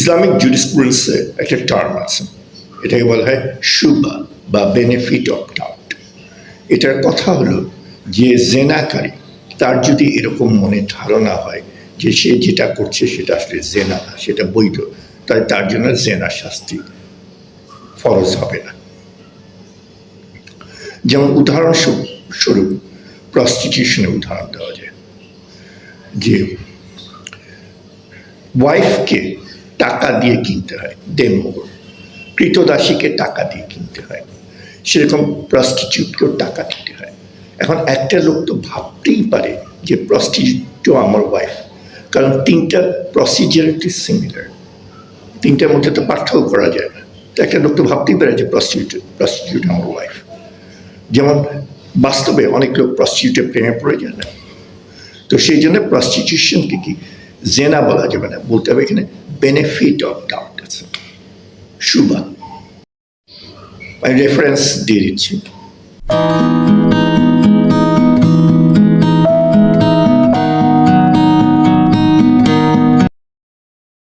Islamic জুরিসপ্রুডেন্সে একটা term আছে, এটাকে বলা হয় শুবা বা বেনিফিট অফ ডাউট। এটার কথা হলো যে জেনাকারী তার যদি এরকম মনে ধারণা হয় যে সে যেটা করছে সেটা আসলে জেনা না, সেটা বৈধ, তাই তার জন্য জেনা শাস্তি ফরজ হবে না। যেমন উদাহরণস্বরূপ প্রস্টিটিউশনের উদাহরণ দেওয়া যায়, যে ওয়াইফকে টাকা দিয়ে কিনতে হয়, দেনমোহর, কৃতদাসীকে টাকা দিয়ে কিনতে হয়, সেরকম প্রস্টিটিউটকেও টাকা দিতে হয়। এখন একটা লোক তো ভাবতেই পারে যে প্রস্টিটিউটও আমার ওয়াইফ, কারণ তিনটা প্রসিজার একটু সিমিলার, তিনটার মধ্যে তো পার্থক্য করা যায় না। তো একটা লোক তো ভাবতেই পারে যে প্রস্টিটিউট আমার ওয়াইফ। যেমন বাস্তবে অনেক লোক প্রস্টিটিউটের প্রেমে পড়ে যায় না, তো সেই জন্য প্রস্টিটিউশনকে কি জেনা বলা যাবে না, বলতে হবে এখানে বেনিফিট অফ ডাউট আছে, শুবা। আমি রেফারেন্স দিয়ে দিচ্ছি।